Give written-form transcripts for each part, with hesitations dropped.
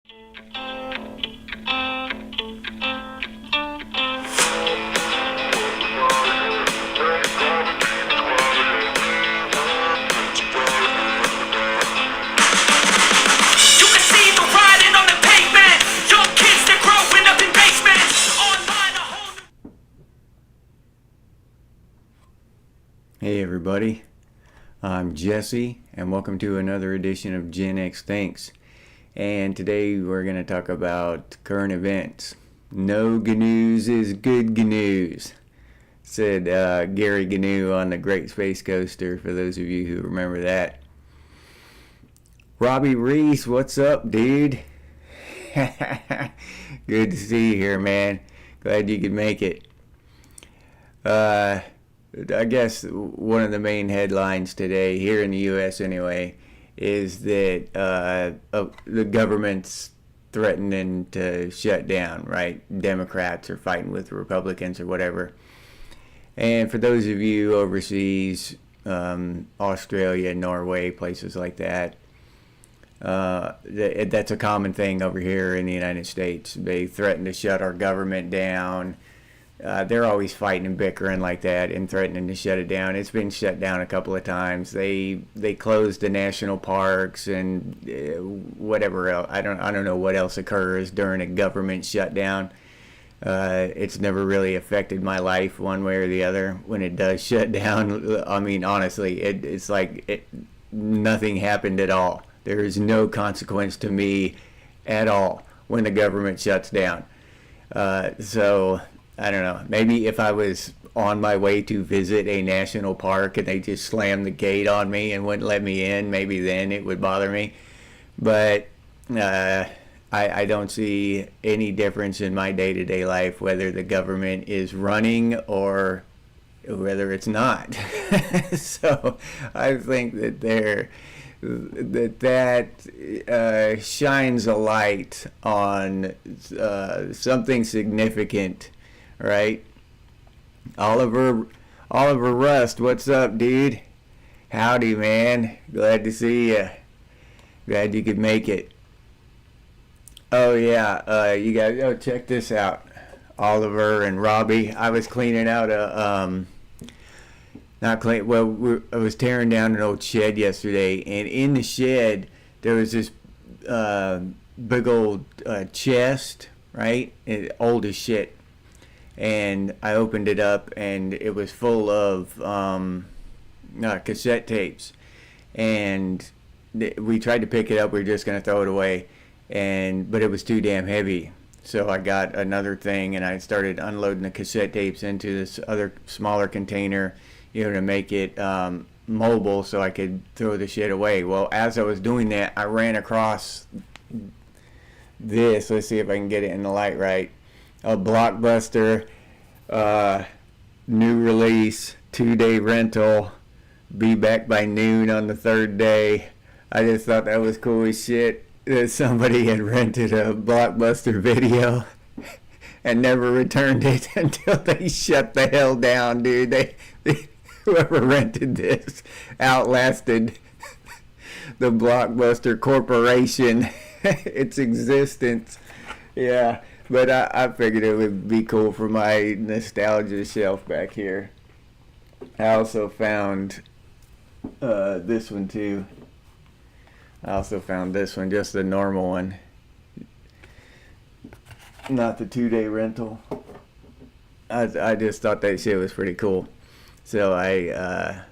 Hey everybody, I'm Jesse and welcome to another edition of Gen X Thinks. And today we're going to talk about current events. No Gnews is good Gnews, said Gary Gnew on the Great Space Coaster, for those of you who remember that. Robbie Reese, what's up, dude? Good to see you here, man. Glad you could make it. I guess one of the main headlines today, here in the U.S. anyway, is that the government's threatening to shut down, right? Democrats are fighting with Republicans or whatever. And for those of you overseas, Australia, Norway, places like that, that's a common thing over here in the United States. They threaten to shut our government down. They're always fighting and bickering like that and threatening to shut it down. It's been shut down a couple of times. They closed the national parks and whatever else. I don't know what else occurs during a government shutdown. It's never really affected my life one way or the other when it does shut down. I mean, honestly, it's like nothing happened at all. There is no consequence to me at all when the government shuts down. So I don't know. Maybe if I was on my way to visit a national park and they just slammed the gate on me and wouldn't let me in, maybe then it would bother me. But I don't see any difference in my day-to-day life whether the government is running or whether it's not. So I think that shines a light on something significant. Right? Oliver Rust, what's up, dude? Howdy, man. Glad to see you. Glad you could make it. Oh, yeah. You guys, check this out. Oliver and Robbie. I was cleaning out I was tearing down an old shed yesterday, and in the shed, there was this big old chest, right? Old as shit. And I opened it up, and it was full of cassette tapes. And we tried to pick it up. We were just going to throw it away, but it was too damn heavy. So I got another thing, and I started unloading the cassette tapes into this other smaller container, to make it mobile so I could throw the shit away. Well, as I was doing that, I ran across this. Let's see if I can get it in the light right. A Blockbuster new release, 2-day rental, be back by noon on the third day. I just thought that was cool as shit that somebody had rented a Blockbuster video and never returned it until they shut the hell down, dude. Whoever rented this outlasted the Blockbuster Corporation, its existence. Yeah. But I figured it would be cool for my nostalgia shelf back here. I also found this one too. I also found this one, just the normal one. Not the 2-day rental. I just thought that shit was pretty cool. So I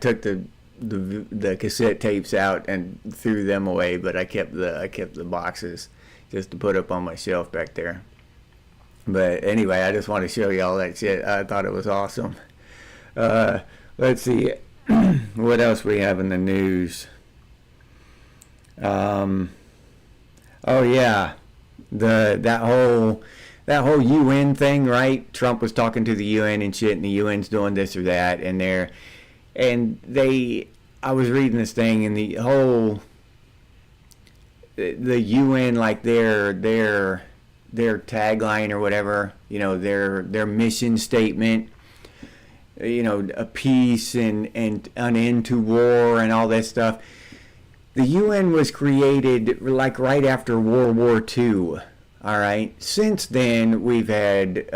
took the cassette tapes out and threw them away, but I kept the boxes just to put up on my shelf back there. But anyway, I just want to show you all that shit. I thought it was awesome. Let's see what else we have in the news. Oh yeah, that whole UN thing, right? Trump was talking to the UN and shit, and the UN's doing this or that, I was reading this thing, and the UN, like their tagline or whatever, their mission statement, a peace and an end to war and all that stuff. The UN was created like right after World War II. All right. Since then, we've had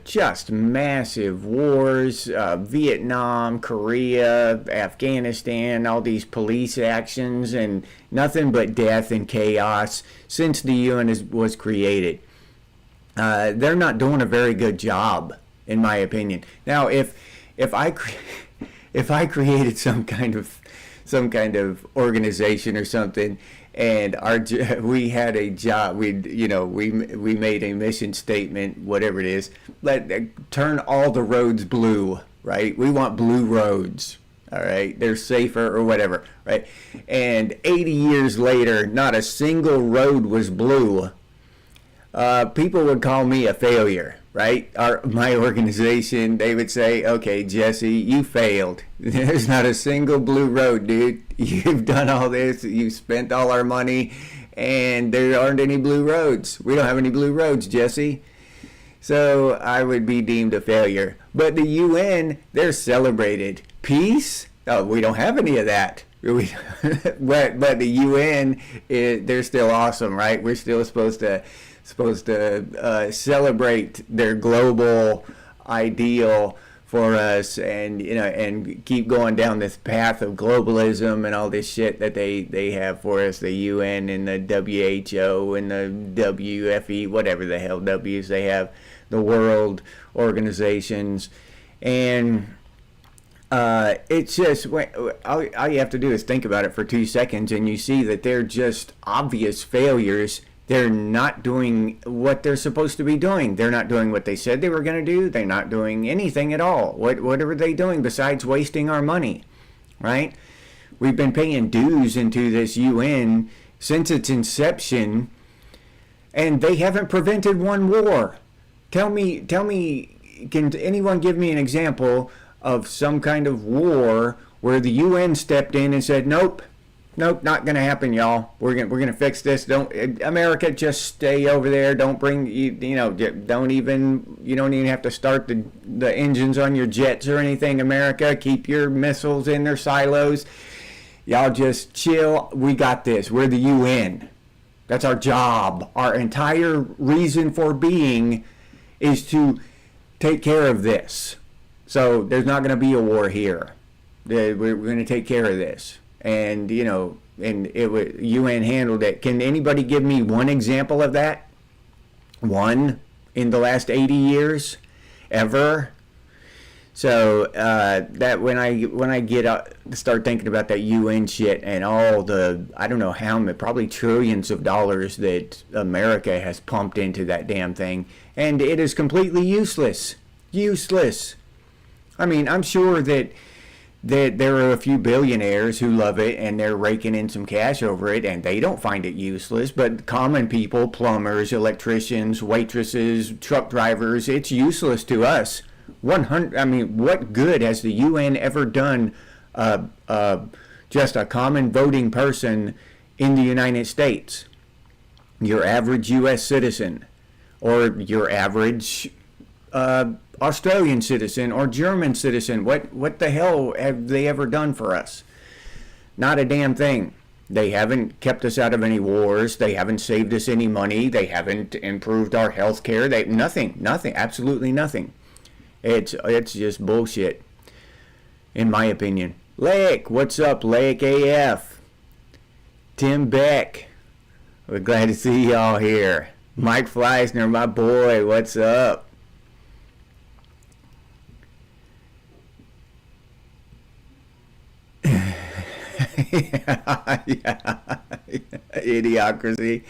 just massive wars, Vietnam, Korea, Afghanistan, all these police actions, and nothing but death and chaos since the UN was created. They're not doing a very good job, in my opinion. Now, if I if I created some kind of organization or something, and we had a job, we made a mission statement, whatever it is, turn all the roads blue, right? We want blue roads, all right? They're safer or whatever, right? And 80 years later, not a single road was blue. People would call me a failure, right? My organization, they would say, okay, Jesse, you failed. There's not a single blue road, dude. You've done all this, you've spent all our money, and there aren't any blue roads. We don't have any blue roads, Jesse. So I would be deemed a failure. But the UN, they're celebrated. Peace? Oh, we don't have any of that. But the UN, they're still awesome, right? We're still supposed to celebrate their global ideal for us, and keep going down this path of globalism and all this shit that they have for us, the UN and the WHO and the WFE, whatever the hell W's they have, the world organizations. And it's just, all you have to do is think about it for 2 seconds, and you see that they're just obvious failures. They're not doing what they're supposed to be doing. They're not doing what they said they were going to do. They're not doing anything at all. What are they doing besides wasting our money, right? We've been paying dues into this UN since its inception, and they haven't prevented one war. Tell me, can anyone give me an example of some kind of war where the UN stepped in and said, nope, not gonna happen, y'all. We're gonna fix this. Don't, America, just stay over there. Don't bring you don't even have to start the engines on your jets or anything. America, keep your missiles in their silos. Y'all just chill. We got this. We're the UN. That's our job. Our entire reason for being is to take care of this. So there's not gonna be a war here. We're gonna take care of this. And UN handled it. Can anybody give me one example of that? One in the last 80 years, ever? So that when I get up, start thinking about that UN shit and all the, I don't know how many, probably trillions of dollars that America has pumped into that damn thing, and it is completely useless. Useless. I mean, I'm sure that there are a few billionaires who love it and they're raking in some cash over it and they don't find it useless, but common people, plumbers, electricians, waitresses, truck drivers, it's useless to us. What good has the UN ever done just a common voting person in the United States? Your average U.S. citizen, or your average Australian citizen or German citizen. What the hell have they ever done for us? Not a damn thing. They haven't kept us out of any wars. They haven't saved us any money. They haven't improved our health care. Nothing, absolutely nothing. It's just bullshit, in my opinion. Lake, what's up, Lake AF? Tim Beck, we're glad to see y'all here. Mike Fleisner, my boy, what's up? yeah. Idiocracy,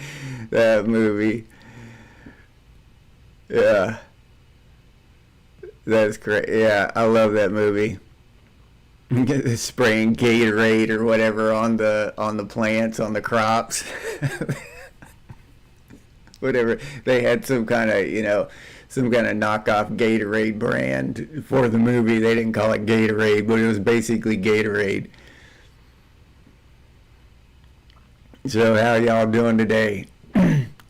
that movie. Yeah, that's great. Yeah, I love that movie. Spraying Gatorade or whatever on the plants, on the crops. Whatever, they had some kind of knockoff Gatorade brand for the movie. They didn't call it Gatorade, but it was basically Gatorade. So how y'all doing today?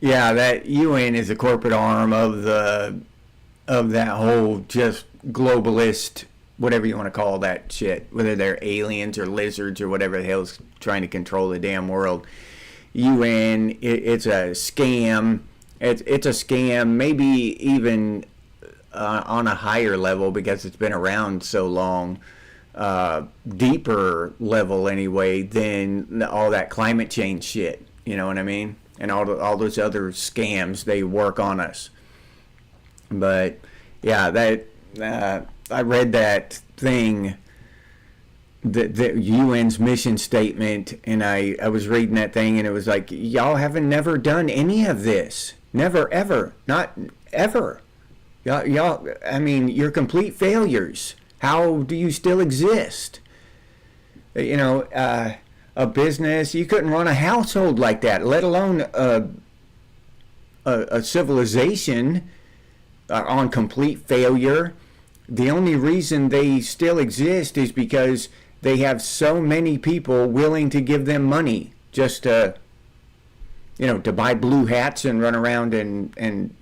Yeah, that UN is a corporate arm of that whole just globalist whatever you want to call that shit, whether they're aliens or lizards or whatever the hell's trying to control the damn world. UN, it's a scam. It's a scam, maybe even on a higher level because it's been around so long, deeper level anyway than all that climate change shit. You know what I mean? And all those other scams they work on us. But yeah, that I read that thing, the UN's mission statement, and I was reading that thing, and it was like, y'all haven't never done any of this. Never, ever. Not ever. Y'all, I mean, you're complete failures. How do you still exist? You know, a business, you couldn't run a household like that, let alone a civilization on complete failure. The only reason they still exist is because they have so many people willing to give them money just to, you know, to buy blue hats and run around and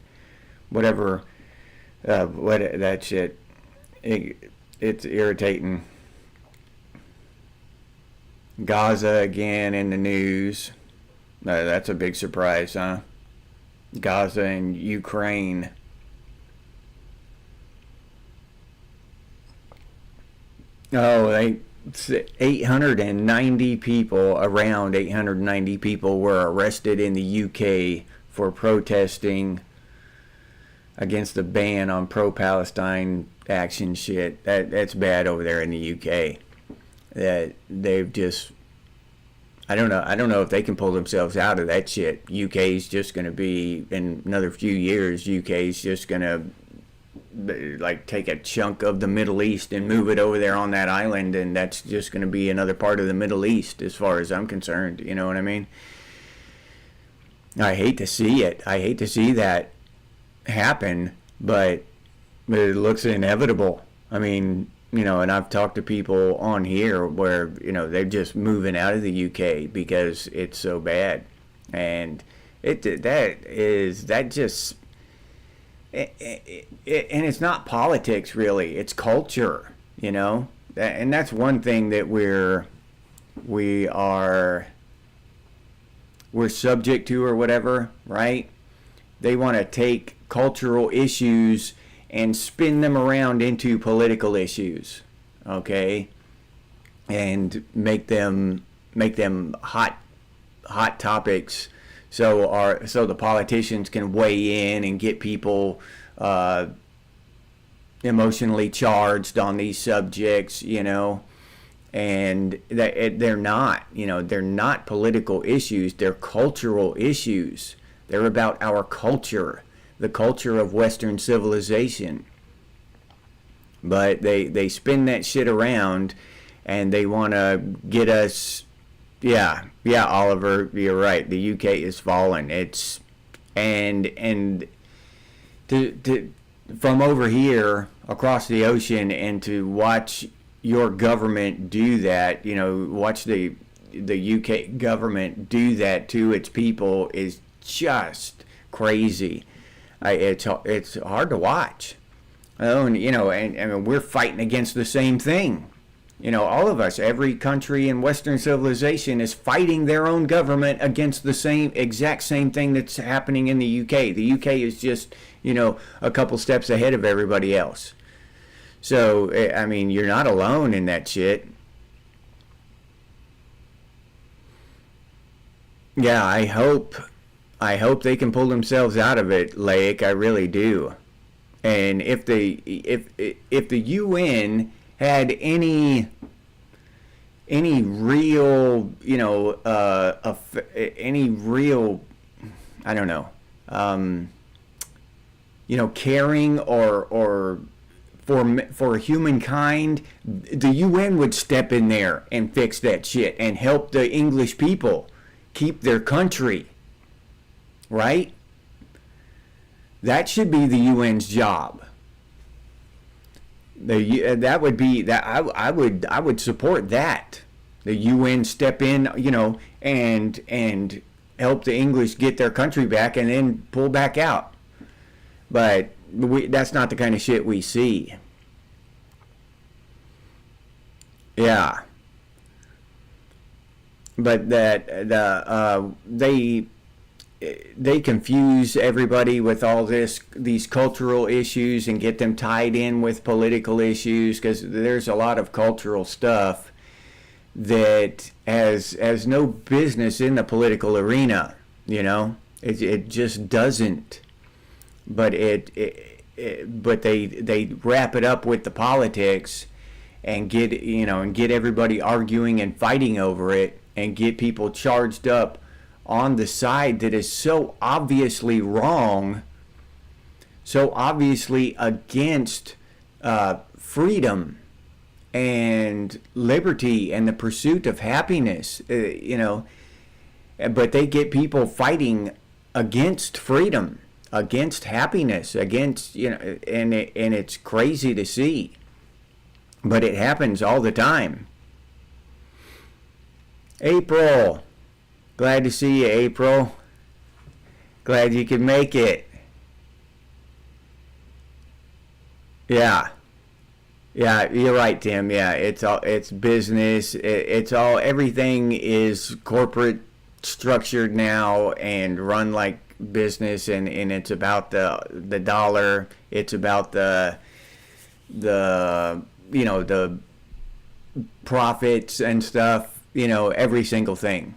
whatever, what that shit. It's irritating. Gaza again in the news. That's a big surprise, huh? Gaza and Ukraine. Oh, 890 people, around 890 people were arrested in the UK for protesting against the ban on pro-Palestine action shit. That's bad over there in the UK. That they've just, I don't know if they can pull themselves out of that shit. UK's just going to be, in another few years, UK's just going to like take a chunk of the Middle East and move it over there on that island, and that's just going to be another part of the Middle East as far as I'm concerned. You know what I mean? I hate to see it. I hate to see that happen, but it looks inevitable. I mean, you know, and I've talked to people on here where, you know, they're just moving out of the UK because it's so bad. And and it's not politics really, it's culture, you know. And that's one thing that we're subject to or whatever, right? They want to take cultural issues and spin them around into political issues, okay, and make them hot topics, so the politicians can weigh in and get people emotionally charged on these subjects, you know. And they're not, you know, they're not political issues, they're cultural issues. They're about our culture, the culture of Western civilization. But they spin that shit around, and they want to get us. Yeah, Oliver, you're right. The UK is falling. It's and from over here across the ocean, and to watch your government do that, you know, watch the UK government do that to its people is just crazy. It's hard to watch. And, you know, and we're fighting against the same thing. You know, all of us, every country in Western civilization is fighting their own government against the exact same thing that's happening in the UK. The UK is just, you know, a couple steps ahead of everybody else. So, I mean, you're not alone in that shit. Yeah, I hope they can pull themselves out of it, Lake. I really do. And if the UN had any real, you know, any real, I don't know, you know, caring or for humankind, the UN would step in there and fix that shit and help the English people keep their country, right? That should be the UN's job. That would be that I would support that. The UN step in, you know, and help the English get their country back and then pull back out. But that's not the kind of shit we see. Yeah, but they confuse everybody with all these cultural issues and get them tied in with political issues, because there's a lot of cultural stuff that has no business in the political arena. It just doesn't. But but they wrap it up with the politics and get everybody arguing and fighting over it, and get people charged up on the side that is so obviously wrong, so obviously against freedom and liberty and the pursuit of happiness, but they get people fighting against freedom, against happiness, against, and it's crazy to see, but it happens all the time. April, glad to see you, April. Glad you could make it. Yeah, you're right, Tim. Yeah, it's business. Everything is corporate structured now and run like business, and it's about the dollar. It's about the profits and stuff. Every single thing.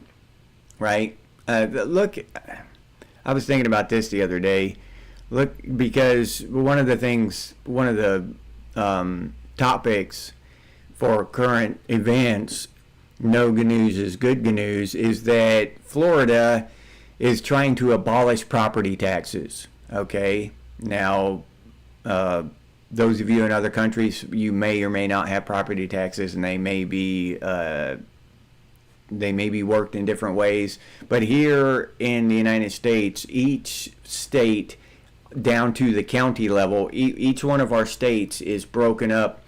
Right? Look, I was thinking about this the other day. Look, because one of the topics for current events, no Gnews is good Gnews, is that Florida is trying to abolish property taxes. Okay? Now, those of you in other countries, you may or may not have property taxes, and they may be worked in different ways. But here in the United States, each state down to the county level, each one of our states is broken up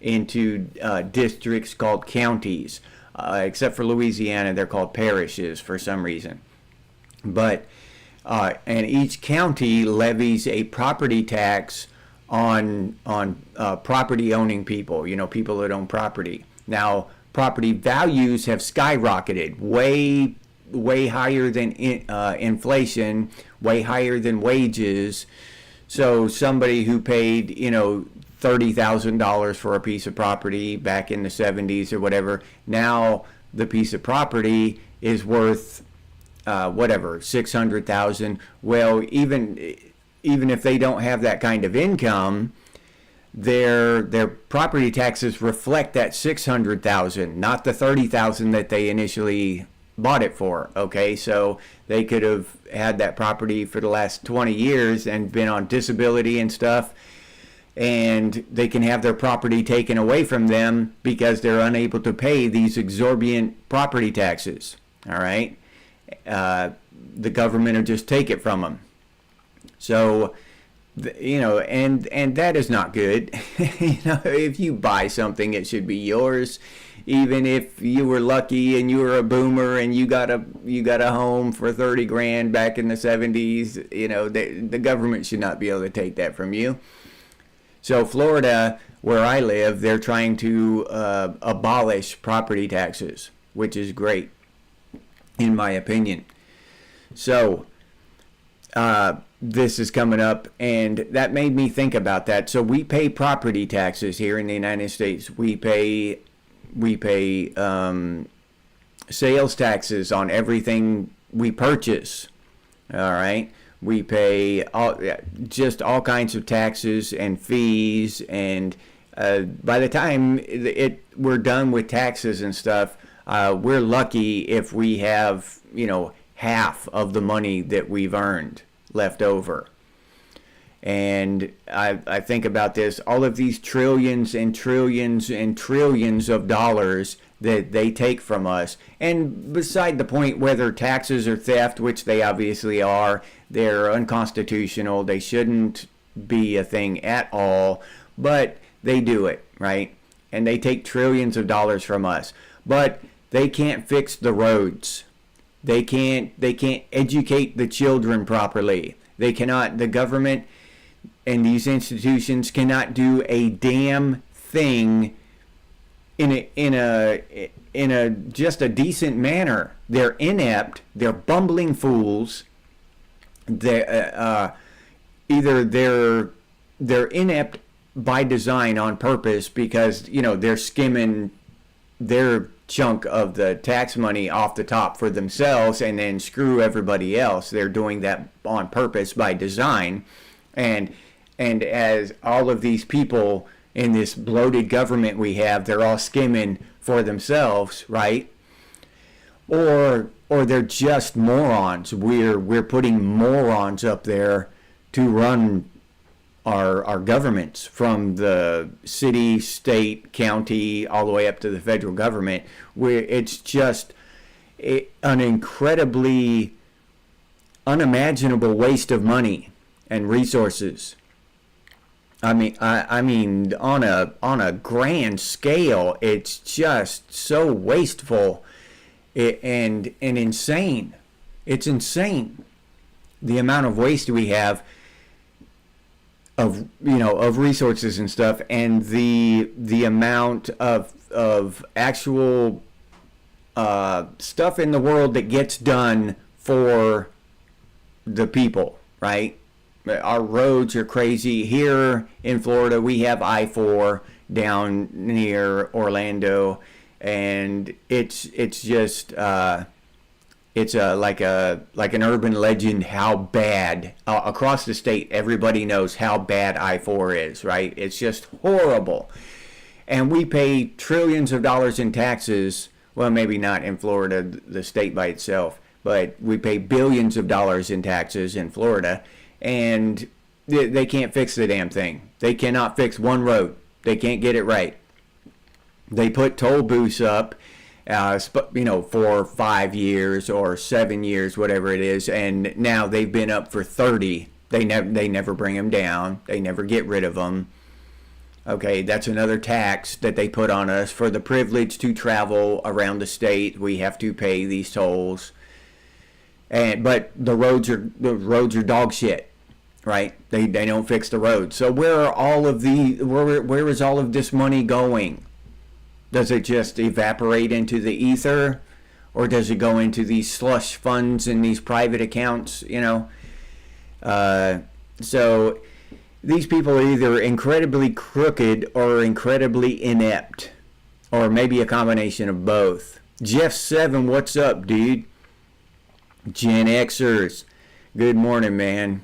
into districts called counties. Except for Louisiana, they're called parishes for some reason. But and each county levies a property tax on property owning people, people that own property. Now, property values have skyrocketed way higher than inflation, way higher than wages. So somebody who paid, $30,000 for a piece of property back in the 70s or whatever, now the piece of property is worth $600,000. Well, even if they don't have that kind of income, their property taxes reflect that $600,000, not the $30,000 that they initially bought it for. Okay, so they could have had that property for the last 20 years and been on disability and stuff, and they can have their property taken away from them because they're unable to pay these exorbitant property taxes. All right, the government will just take it from them. So, and that is not good. If you buy something, it should be yours. Even if you were lucky and you were a boomer and you got a home for $30,000 back in the 70s, the government should not be able to take that from you. So Florida, where I live, they're trying to abolish property taxes, which is great, in my opinion. So this is coming up, and that made me think about that. So we pay property taxes here in the United States. We pay sales taxes on everything we purchase. All right, we pay just all kinds of taxes and fees, and by the time we're done with taxes and stuff, we're lucky if we have half of the money that we've earned left over. And I think about this, all of these trillions and trillions and trillions of dollars that they take from us. And beside the point whether taxes are theft, which they obviously are, they're unconstitutional, they shouldn't be a thing at all, but they do it, right? And they take trillions of dollars from us. But they can't fix the roads. They can't educate the children properly. They cannot, the government and these institutions cannot do a damn thing in a just a decent manner. They're inept. They're bumbling fools. They either they're inept by design on purpose because they're skimming their chunk of the tax money off the top for themselves and then screw everybody else. They're doing that on purpose by design, and as all of these people in this bloated government we have, they're all skimming for themselves, right? Or they're just morons. We're putting morons up there to run our governments, from the city, state, county, all the way up to the federal government. Where it's just an incredibly unimaginable waste of money and resources. I mean, on a grand scale, it's just so wasteful and insane. It's insane the amount of waste we have of resources and stuff, and the amount of actual stuff in the world that gets done for the people, right? Our roads are crazy. Here in Florida, we have I-4 down near Orlando, and it's just it's like an urban legend how bad across the state. Everybody knows how bad I-4 is, right? It's just horrible, and we pay trillions of dollars in taxes. Well, maybe not in Florida, the state by itself, but we pay billions of dollars in taxes in Florida, and they can't fix the damn thing. They cannot fix one road. They can't get it right. They put toll booths up, for 5 years or 7 years, whatever it is, and now they've been up for 30. They never bring them down. They never get rid of them. Okay, that's another tax that they put on us for the privilege to travel around the state. We have to pay these tolls, but the roads are dog shit, right? They don't fix the roads. So where is all of this money going? Does it just evaporate into the ether, or does it go into these slush funds and these private accounts? So these people are either incredibly crooked or incredibly inept, or maybe a combination of both. Jeff 7, what's up, dude? Gen Xers, good morning, man.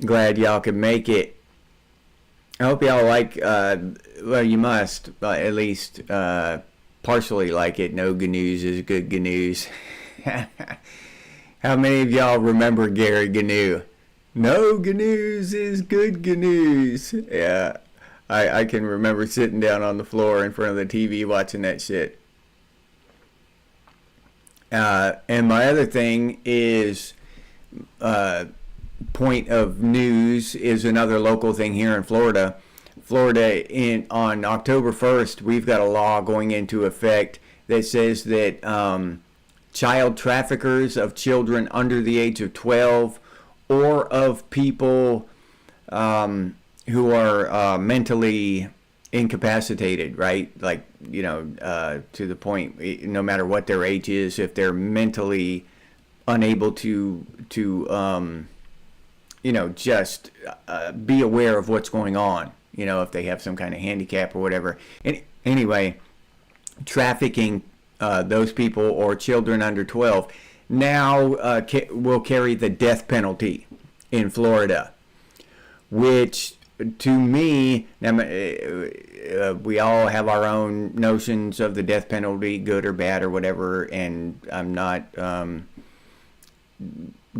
Glad y'all could make it. I hope y'all like, well, you must, at least partially like it. No Gnews is good Gnews. How many of y'all remember Gary Gnew? No Gnews is good Gnews. Yeah, I can remember sitting down on the floor in front of the TV watching that shit. And my other thing is, point of news is another local thing here in Florida. On October 1st, we've got a law going into effect that says that child traffickers of children under the age of 12, or of people who are mentally incapacitated, right? Like, to the point, no matter what their age is, if they're mentally unable to just be aware of what's going on, if they have some kind of handicap or whatever. Anyway, trafficking those people or children under 12 now will carry the death penalty in Florida, which to me, we all have our own notions of the death penalty, good or bad or whatever, and I'm not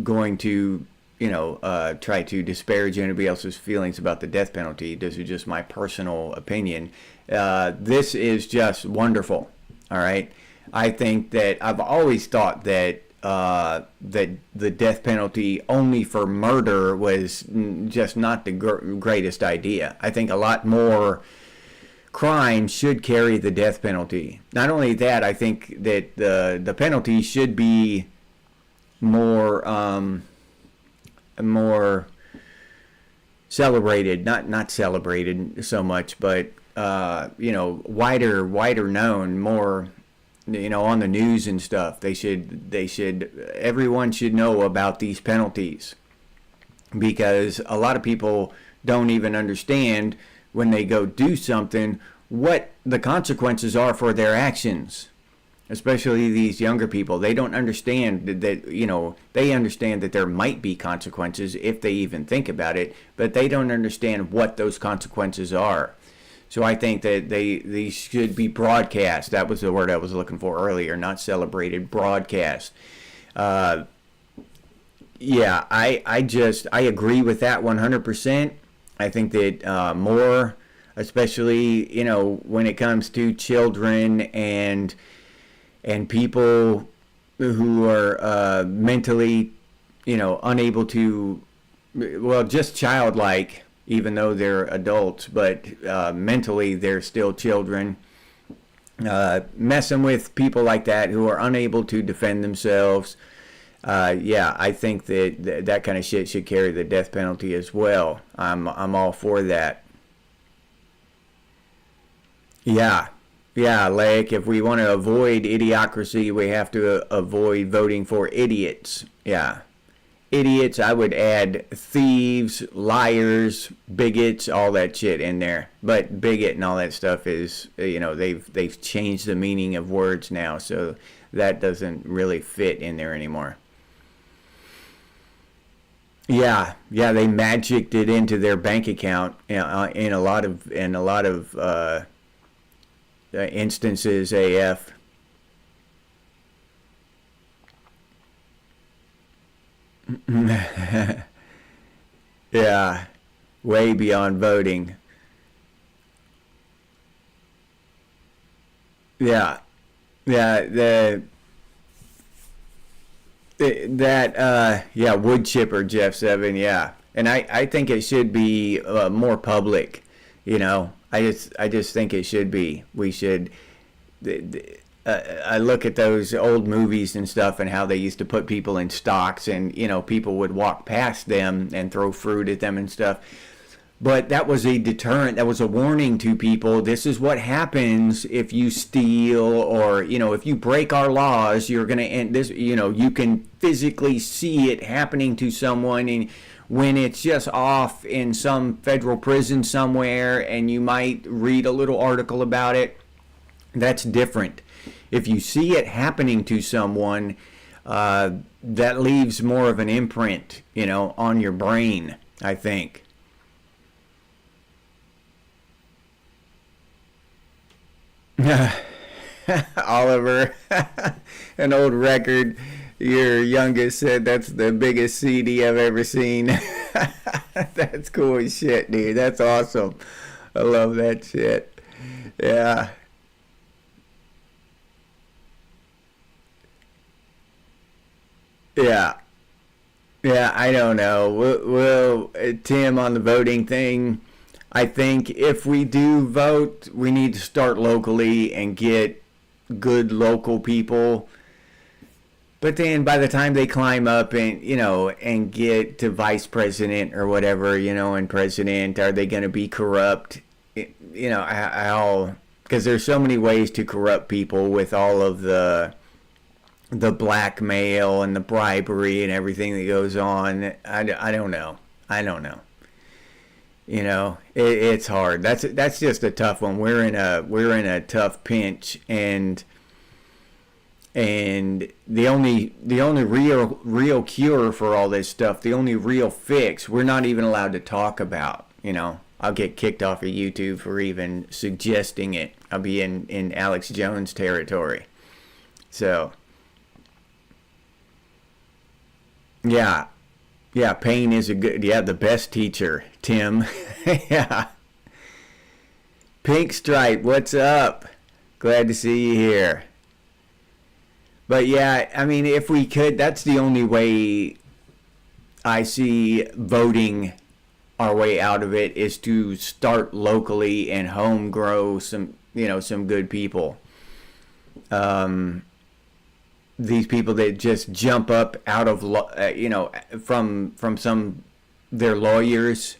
going to try to disparage anybody else's feelings about the death penalty. This is just my personal opinion. This is just wonderful. All right. I think that I've always thought that that the death penalty only for murder was just not the greatest idea. I think a lot more crimes should carry the death penalty. Not only that, I think that the penalty should be more celebrated, not celebrated so much, but wider known, more, on the news and stuff. Everyone should know about these penalties, because a lot of people don't even understand when they go do something what the consequences are for their actions. Especially these younger people, they don't understand that, they understand that there might be consequences if they even think about it, but they don't understand what those consequences are. So I think that they should be broadcast. That was the word I was looking for earlier, not celebrated, broadcast. I agree with that 100%. I think that more, especially, when it comes to children and people who are mentally, unable to, well, just childlike, even though they're adults, but mentally they're still children. Messing with people like that who are unable to defend themselves. I think that kind of shit should carry the death penalty as well. I'm all for that. Like, if we want to avoid idiocracy, we have to avoid voting for idiots. Idiots, I would add thieves, liars, bigots, all that shit in there. But bigot and all that stuff is, they've changed the meaning of words now, so that doesn't really fit in there anymore. They magicked it into their bank account in a lot of instances, AF. Way beyond voting. Wood chipper, Jeff Seven, and I think it should be more public. I just think it should be. We should. I look at those old movies and stuff and how they used to put people in stocks, and people would walk past them and throw fruit at them and stuff. But that was a deterrent. That was a warning to people. This is what happens if you steal, or if you break our laws. You're gonna end this. You can physically see it happening to someone, and when it's just off in some federal prison somewhere, and you might read a little article about it. That's different. If you see it happening to someone, that leaves more of an imprint, on your brain, I think. Oliver, an old record. Your youngest said that's the biggest CD I've ever seen. That's cool as shit, dude. That's awesome. I love that shit. Yeah. Yeah. I don't know. Tim, on the voting thing, I think if we do vote, we need to start locally and get good local people. But then by the time they climb up and get to vice president or whatever, and president, are they going to be corrupt? How, because there's so many ways to corrupt people with all of the blackmail and the bribery and everything that goes on. I don't know. It's hard. That's just a tough one. We're in a tough pinch, and the only real cure for all this stuff, the only real fix, we're not even allowed to talk about. I'll get kicked off of YouTube for even suggesting it. I'll be in Alex Jones territory. So yeah, pain is the best teacher, Tim. Yeah. Pink Stripe, what's up? Glad to see you here. But if we could, that's the only way I see voting our way out of it, is to start locally and home grow some good people. These people that just jump up out of from their lawyers,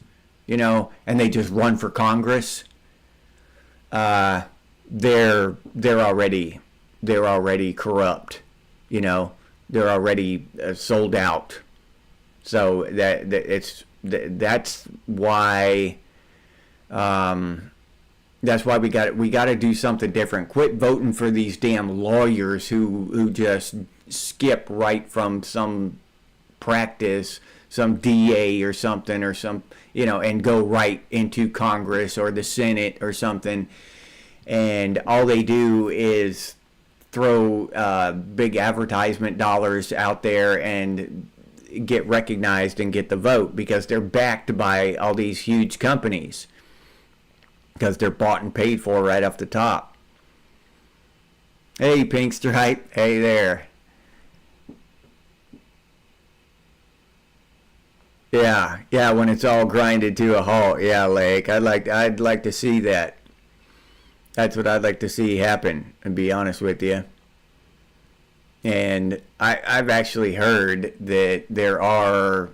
and they just run for Congress. they're already corrupt, you know, they're already sold out. So that's why we got to do something different. Quit voting for these damn lawyers who just skip right from some practice, some DA or something, or some, you know, and go right into Congress or the Senate or something, and all they do is throw big advertisement dollars out there and get recognized and get the vote because they're backed by all these huge companies, because they're bought and paid for right off the top. Hey, Pink Stripe. Hey there. Yeah, when it's all grinded to a halt. Yeah, Lake. I'd like to see that. That's what I'd like to see happen, and be honest with you. And I've actually heard that there are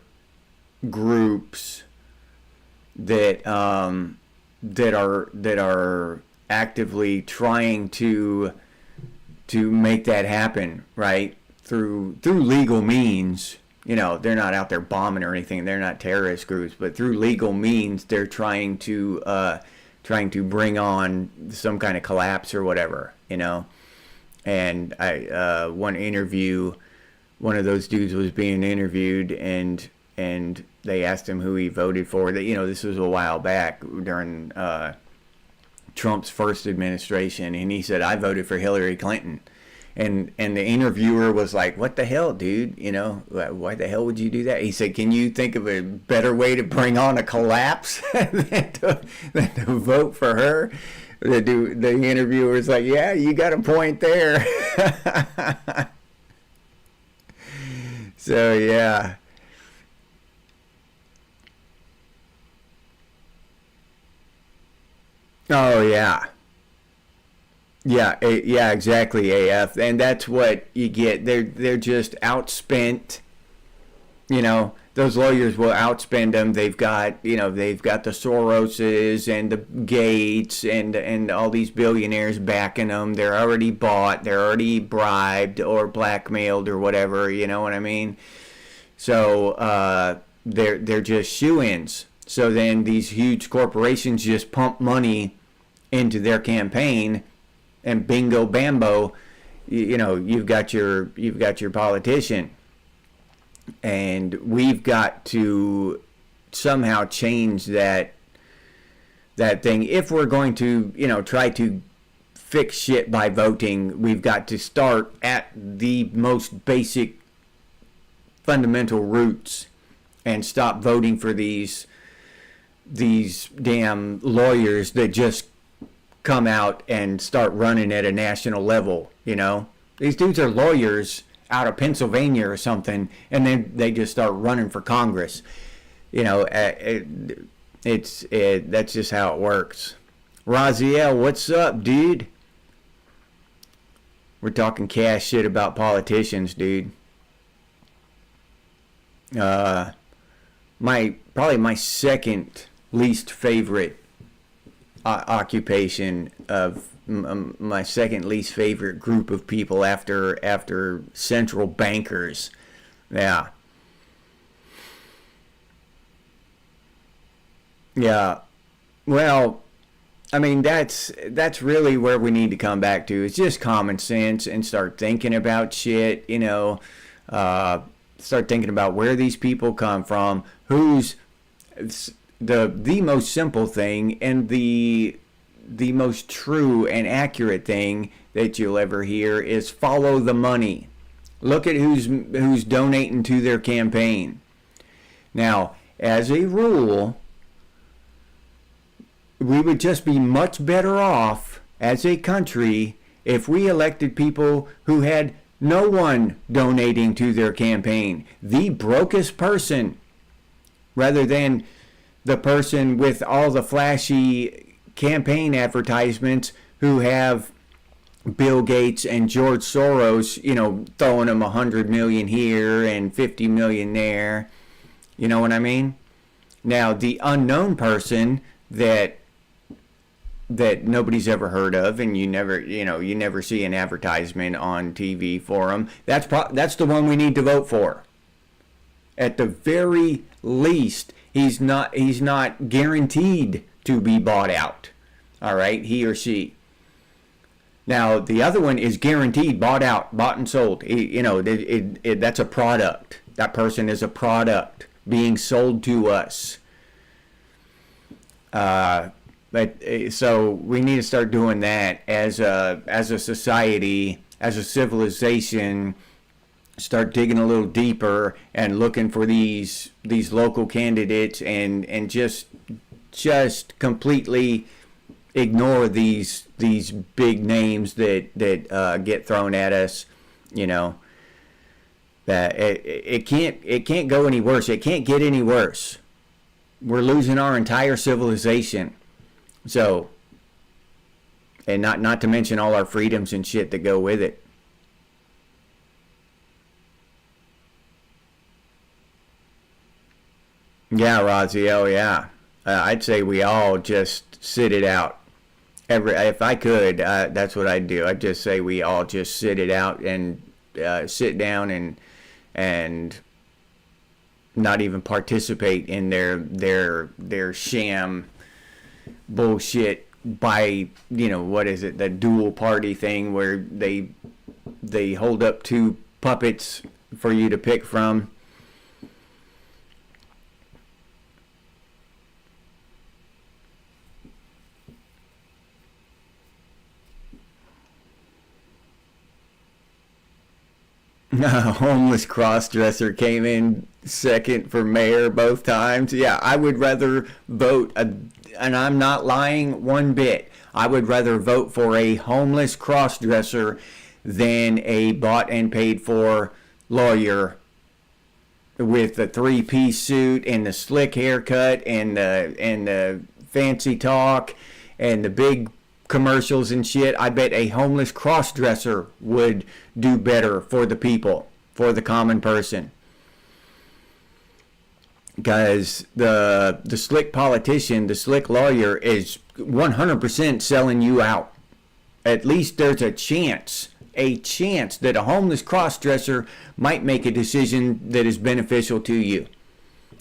groups that are actively trying to make that happen, right? Through legal means. You know, they're not out there bombing or anything. They're not terrorist groups, but through legal means, they're trying to bring on some kind of collapse or whatever. You know, and one interview, one of those dudes was being interviewed, and they asked him who he voted for. That, you know, this was a while back during Trump's first administration, and he said, "I voted for Hillary Clinton." And the interviewer was like, "What the hell, dude? You know, why the hell would you do that?" He said, "Can you think of a better way to bring on a collapse than to vote for her?" The interviewer was like, "Yeah, you got a point there." So, yeah. Oh, yeah. Yeah, exactly, AF. And that's what you get. They're just outspent. You know, those lawyers will outspend them. They've got the Soroses and the Gates and all these billionaires backing them. They're already bought. They're already bribed or blackmailed or whatever. You know what I mean? So they're just shoo-ins. So then these huge corporations just pump money into their campaign, and bingo bambo, you know, you've got your politician. And we've got to somehow change that thing. If we're going to, you know, try to fix shit by voting, we've got to start at the most basic fundamental roots and stop voting for these damn lawyers that just come out and start running at a national level. You know, these dudes are lawyers out of Pennsylvania or something, and then they just start running for Congress. You know, that's just how it works. Raziel, what's up, dude? We're talking cash shit about politicians, dude. Probably my second least favorite occupation of my second least favorite group of people after central bankers. Yeah. Well, I mean, that's really where we need to come back to. It's just common sense and start thinking about shit, you know. Start thinking about where these people come from, who's the most simple thing and the most true and accurate thing that you'll ever hear is follow the money. Look at who's donating to their campaign. Now, as a rule, we would just be much better off as a country if we elected people who had no one donating to their campaign. The brokest person, rather than the person with all the flashy campaign advertisements who have Bill Gates and George Soros, you know, throwing them 100 million here and 50 million there. You know what I mean? Now, the unknown person that that nobody's ever heard of, and you never see an advertisement on TV for him. That's the one we need to vote for. At the very least, he's not guaranteed to be bought out. All right, he or she. Now the other one is guaranteed bought out, bought and sold. That's a product. That person is a product being sold to us. So we need to start doing that as a society, as a civilization. Start digging a little deeper and looking for these local candidates, and just completely ignore these big names that get thrown at us. That it can't go any worse. It can't get any worse. We're losing our entire civilization. So, and not to mention all our freedoms and shit that go with it. Yeah, Rozzy. Oh, yeah. I'd say we all just sit it out. If I could, that's what I'd do. I'd just say we all just sit it out and sit down and not even participate in their sham bullshit by, what is it, the dual party thing where they hold up two puppets for you to pick from. A homeless cross-dresser came in second for mayor both times. Yeah, I would rather vote, and I'm not lying one bit, I would rather vote for a homeless cross-dresser than a bought and paid for lawyer with the three-piece suit and the slick haircut and the fancy talk and the big commercials and shit. I bet a homeless cross-dresser would do better for the people, for the common person. Because the slick politician, the slick lawyer is 100% selling you out. At least there's a chance that a homeless cross-dresser might make a decision that is beneficial to you.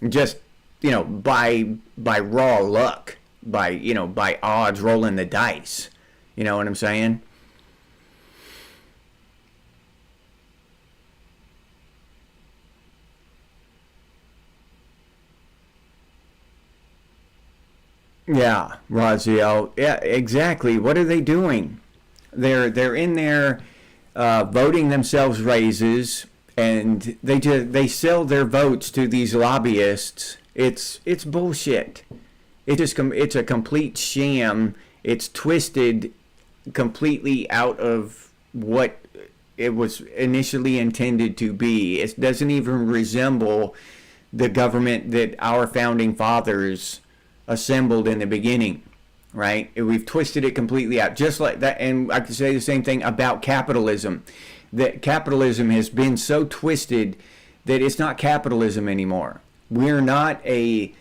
Just, by raw luck. By odds, rolling the dice. You know what I'm saying? Yeah, Raziel. Yeah, exactly. What are they doing? They're in there voting themselves raises, and they sell their votes to these lobbyists. It's bullshit. It's a complete sham. It's twisted completely out of what it was initially intended to be. It doesn't even resemble the government that our founding fathers assembled in the beginning, right? We've twisted it completely out, just like that. And I could say the same thing about capitalism. That capitalism has been so twisted that it's not capitalism anymore. We're not a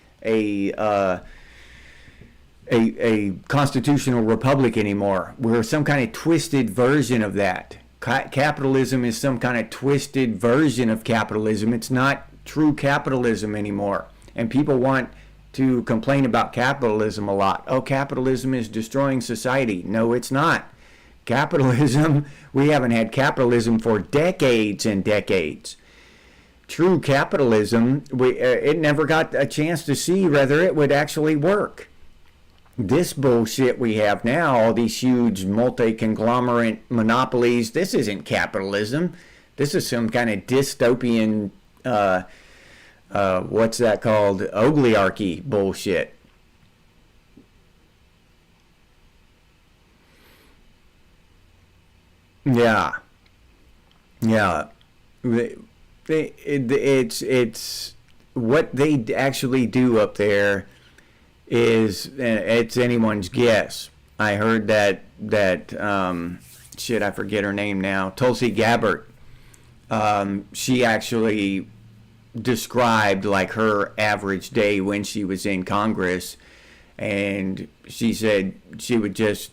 constitutional republic anymore. We're some kind of twisted version of that. Capitalism is some kind of twisted version of capitalism. It's not true capitalism anymore. And people want to complain about capitalism a lot. Oh, capitalism is destroying society. No, it's not. Capitalism, we haven't had capitalism for decades and decades. True capitalism, it never got a chance to see whether it would actually work. This bullshit we have now, all these huge multi-conglomerate monopolies, this isn't capitalism. This is some kind of dystopian, what's that called? Oligarchy bullshit. Yeah. Yeah. It's what they actually do up there is it's anyone's guess. I heard that shit, I forget her name now, Tulsi Gabbard. She actually described like her average day when she was in Congress, And she said she would just,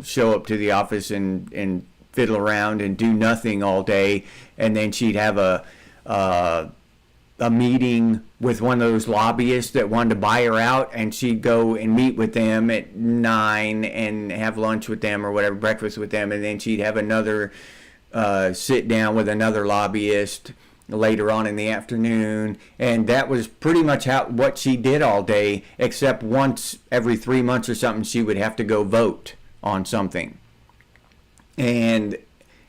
show up to the office and fiddle around and do nothing all day, and then she'd have a meeting with one of those lobbyists that wanted to buy her out, and she'd go and meet with them at 9 and have lunch with them or whatever, breakfast with them, and then she'd have another sit down with another lobbyist later on in the afternoon. And that was pretty much what she did all day, except once every 3 months or something she would have to go vote on something. And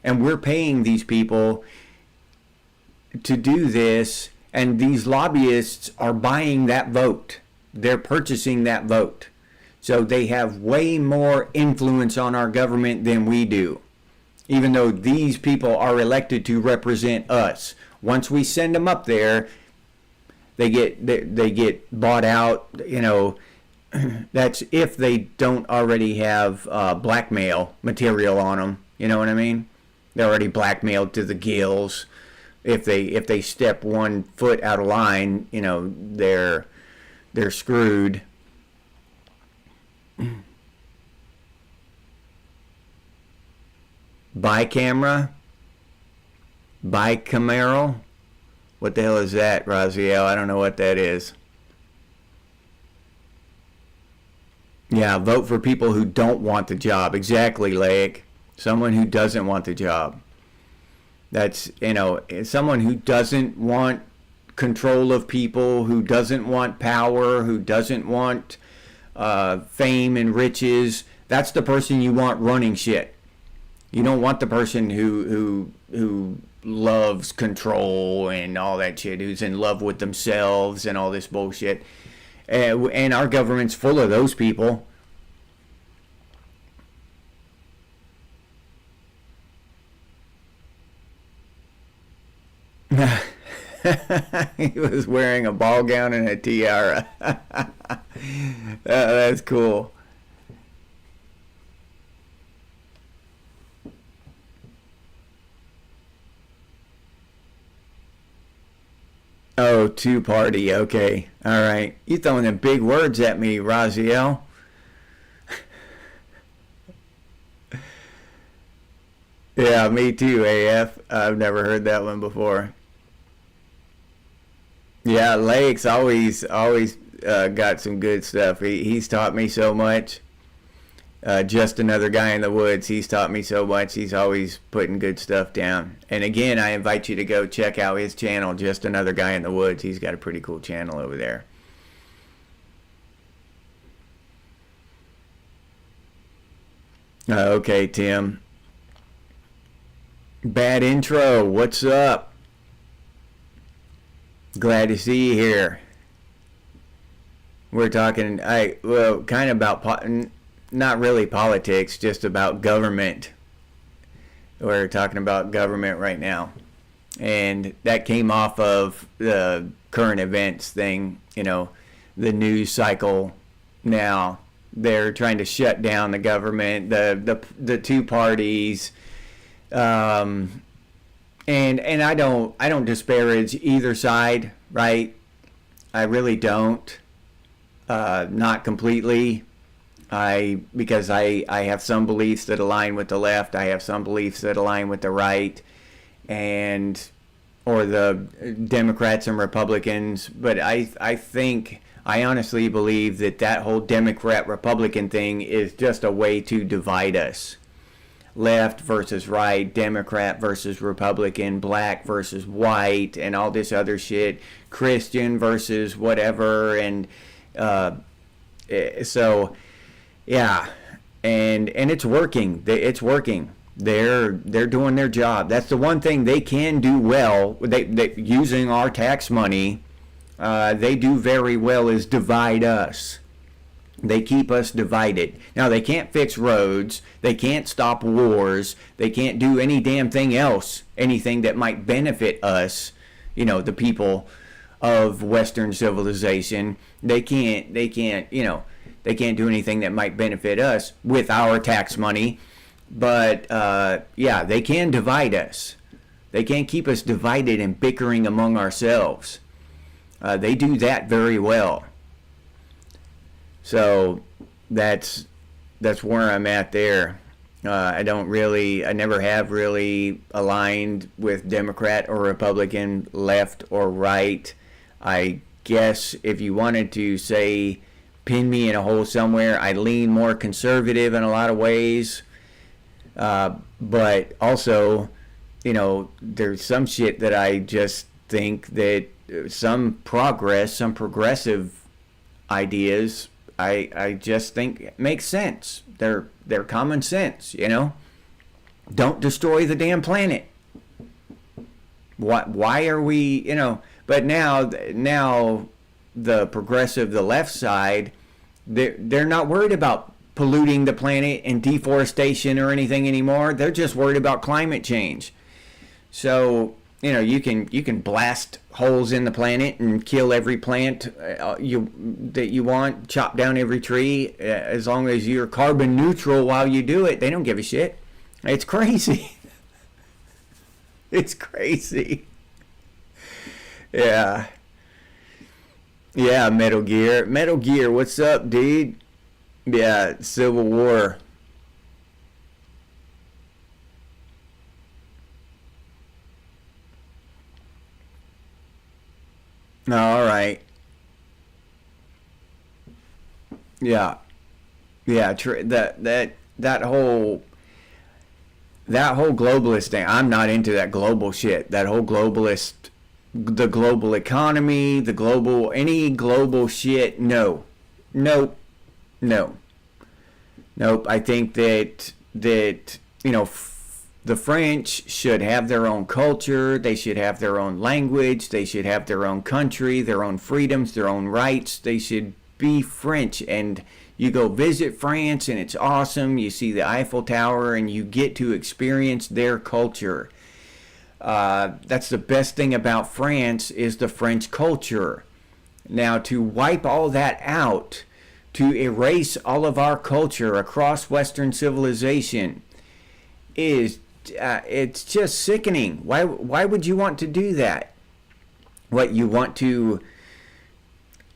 we're paying these people to do this, and these lobbyists are buying that vote. They're purchasing that vote. So they have way more influence on our government than we do, even though these people are elected to represent us. Once we send them up there, they get bought out. That's if they don't already have blackmail material on them. You know what I mean? They're already blackmailed to the gills. If they step 1 foot out of line, they're screwed. Bicameral? What the hell is that, Raziel? I don't know what that is. Yeah, vote for people who don't want the job. Exactly, Laic. Someone who doesn't want the job. That's, someone who doesn't want control of people, who doesn't want power, who doesn't want fame and riches. That's the person you want running shit. You don't want the person who loves control and all that shit, who's in love with themselves and all this bullshit. And our government's full of those people. He was wearing a ball gown and a tiara. That's cool. Oh, two-party. Okay. All right. You throwing them big words at me, Raziel. Yeah, me too, AF. I've never heard that one before. Yeah, Lake's always got some good stuff. He's taught me so much. Just another guy in the woods. He's taught me so much. He's always putting good stuff down. And again, I invite you to go check out his channel, Just Another Guy in the Woods. He's got a pretty cool channel over there. Okay, Tim. Bad intro. What's up? Glad to see you here. We're talking, kind of about, not really politics, just about government. We're talking about government right now. And that came off of the current events thing, the news cycle now. They're trying to shut down the government, the two parties. And I don't disparage either side, right? I really don't. Not completely. Because I have some beliefs that align with the left, I have some beliefs that align with the right, or the Democrats and Republicans. But I honestly believe that whole Democrat-Republican thing is just a way to divide us. Left versus right, Democrat versus Republican, black versus white, and all this other shit, Christian versus whatever, and so yeah, and it's working. It's working. They're doing their job. That's the one thing they can do well. They using our tax money, they do very well is divide us. They keep us divided. Now, they can't fix roads. They can't stop wars. They can't do any damn thing else, anything that might benefit us, the people of Western civilization. They can't do anything that might benefit us with our tax money. But, they can divide us. They can keep us divided and bickering among ourselves. They do that very well. So that's where I'm at there. I never have really aligned with Democrat or Republican, left or right. I guess if you wanted to say pin me in a hole somewhere, I lean more conservative in a lot of ways. But also, there's some shit that I just think that some progressive ideas, I just think make sense. They're common sense, Don't destroy the damn planet. Why are we, But now the progressive, the left side, they're not worried about polluting the planet and deforestation or anything anymore. They're just worried about climate change. So, you can blast holes in the planet and kill every plant that you want, chop down every tree, as long as you're carbon neutral while you do it. They don't give a shit. It's crazy. It's crazy. Yeah. Yeah, Metal Gear. Metal Gear, what's up, dude? Yeah, Civil War. All right. Yeah. Yeah, that whole globalist thing. I'm not into that global shit. That whole globalist, the global economy, any global shit. No. Nope. No. Nope. I think that the French should have their own culture. They should have their own language. They should have their own country, their own freedoms, their own rights. They should be French. And you go visit France and it's awesome. You see the Eiffel Tower and you get to experience their culture. That's the best thing about France is the French culture. Now, to wipe all that out, to erase all of our culture across Western civilization, it's just sickening. Why would you want to do that? What, you want to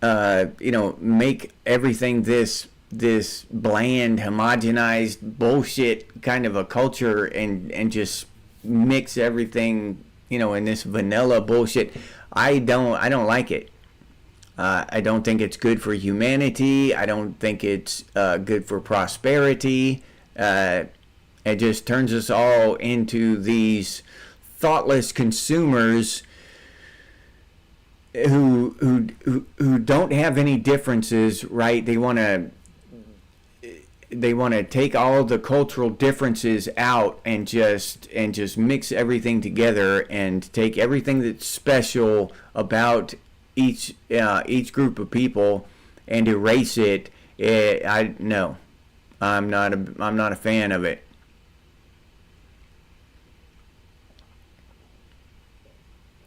make everything this bland, homogenized bullshit kind of a culture and just mix everything in this vanilla bullshit. I don't like it. I don't think it's good for humanity. I don't think it's good for prosperity. It just turns us all into these thoughtless consumers who don't have any differences, right? They want to take all the cultural differences out and just mix everything together and take everything that's special about each group of people and erase it. No, I'm not a fan of it.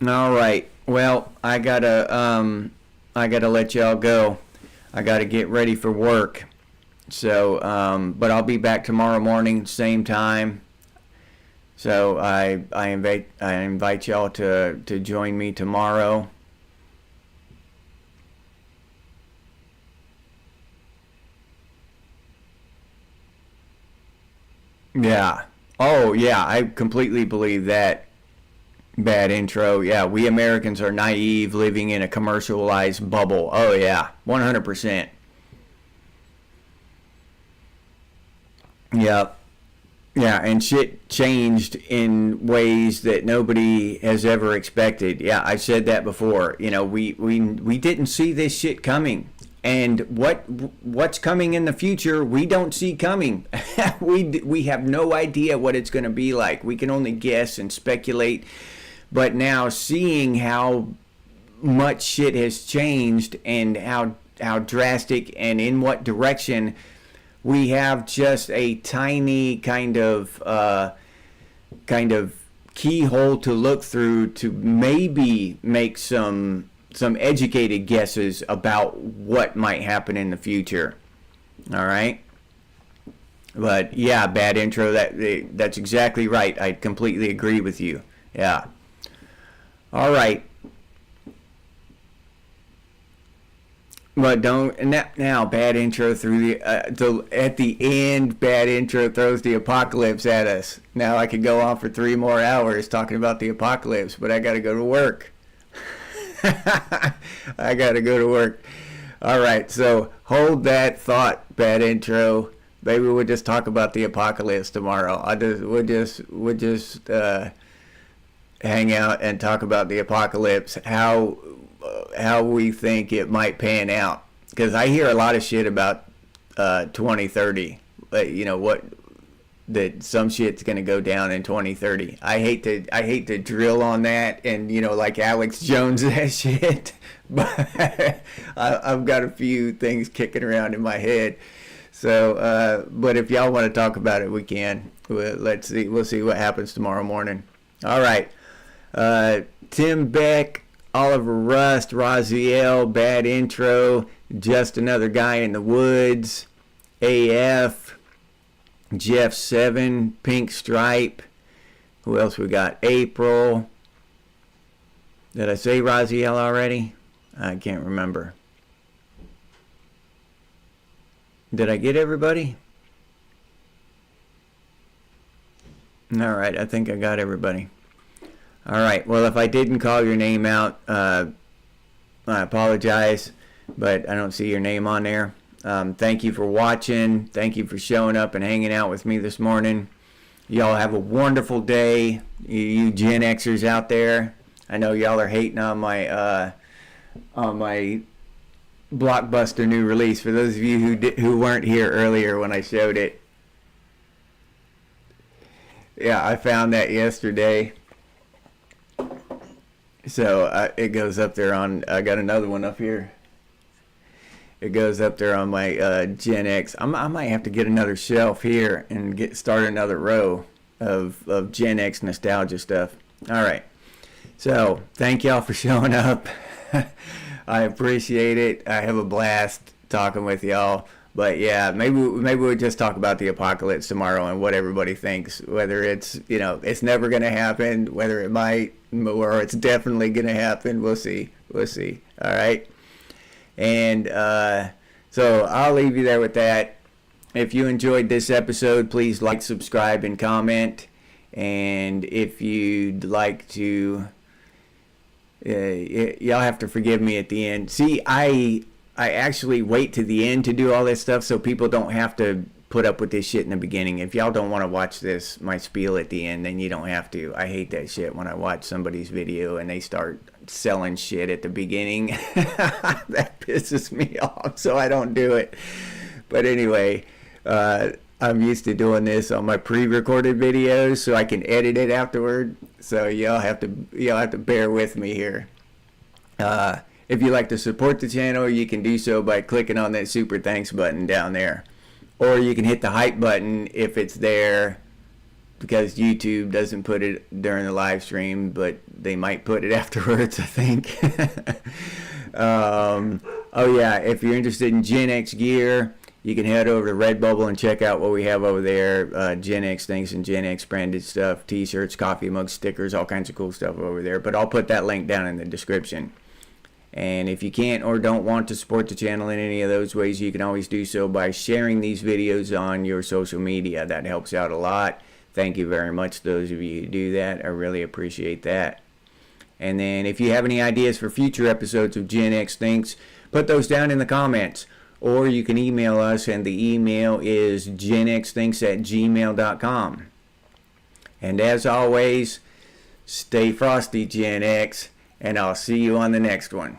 All right. Well, I gotta let y'all go. I gotta get ready for work. So, but I'll be back tomorrow morning, same time. So I invite y'all to join me tomorrow. Yeah. Oh, yeah. I completely believe that. Bad intro. Yeah, we Americans are naive, living in a commercialized bubble. Oh yeah, 100%. Yeah, yeah, and shit changed in ways that nobody has ever expected. Yeah, I said that before. We didn't see this shit coming. And what's coming in the future, we don't see coming. We have no idea what it's going to be like. We can only guess and speculate. But now seeing how much shit has changed and how drastic and in what direction, we have just a tiny kind of keyhole to look through to maybe make some educated guesses about what might happen in the future. All right. But yeah, bad intro. That's exactly right. I completely agree with you. Yeah. All right. But don't now. Bad intro through at the end. Bad intro throws the apocalypse at us. Now I could go on for 3 more hours talking about the apocalypse, but I got to go to work. I got to go to work. All right, so hold that thought. Bad intro. Maybe we'll just talk about the apocalypse tomorrow. We'll just hang out and talk about the apocalypse. How we think it might pan out, because I hear a lot of shit about 2030, that some shit's gonna go down in 2030. I hate to drill on that and like Alex Jones that shit, but I've got a few things kicking around in my head. So but if y'all want to talk about it, we can. We'll see what happens tomorrow morning. All right. Tim Beck, Oliver Rust, Raziel, Bad Intro, Just Another Guy in the Woods, AF, Jeff 7, Pink Stripe. Who else we got? April. Did I say Raziel already? I can't remember. Did I get everybody? All right, I think I got everybody. All right. Well, if I didn't call your name out, I apologize, but I don't see your name on there. Thank you for watching. Thank you for showing up and hanging out with me this morning. Y'all have a wonderful day. You Gen Xers out there. I know y'all are hating on my blockbuster new release. For those of you who weren't here earlier when I showed it, yeah, I found that yesterday. So it goes up there on, I got another one up here. It goes up there on my Gen X. I might have to get another shelf here and start another row of Gen X nostalgia stuff. All right. So thank y'all for showing up. I appreciate it. I have a blast talking with y'all. But yeah, maybe we'll just talk about the apocalypse tomorrow and what everybody thinks. Whether it's it's never gonna happen, whether it might, or it's definitely gonna happen. We'll see. All right. And so I'll leave you there with that. If you enjoyed this episode, please like, subscribe, and comment. And if you'd like to, y'all have to forgive me at the end. See, I actually wait to the end to do all this stuff so people don't have to put up with this shit in the beginning. If y'all don't want to watch my spiel at the end, then you don't have to. I hate that shit when I watch somebody's video and they start selling shit at the beginning. That pisses me off, so I don't do it. But anyway, I'm used to doing this on my pre-recorded videos so I can edit it afterward. So y'all have to bear with me here. If you'd like to support the channel, you can do so by clicking on that super thanks button down there. Or you can hit the hype button if it's there, because YouTube doesn't put it during the live stream, but they might put it afterwards, I think. Oh yeah, if you're interested in Gen X gear, you can head over to Redbubble and check out what we have over there. Gen X things and Gen X branded stuff, t-shirts, coffee mugs, stickers, all kinds of cool stuff over there. But I'll put that link down in the description. And if you can't or don't want to support the channel in any of those ways, you can always do so by sharing these videos on your social media. That helps out a lot. Thank you very much, those of you who do that. I really appreciate that. And then if you have any ideas for future episodes of Gen X Thinks, put those down in the comments. Or you can email us, and the email is genxthinks@gmail.com. And as always, stay frosty, Gen X, and I'll see you on the next one.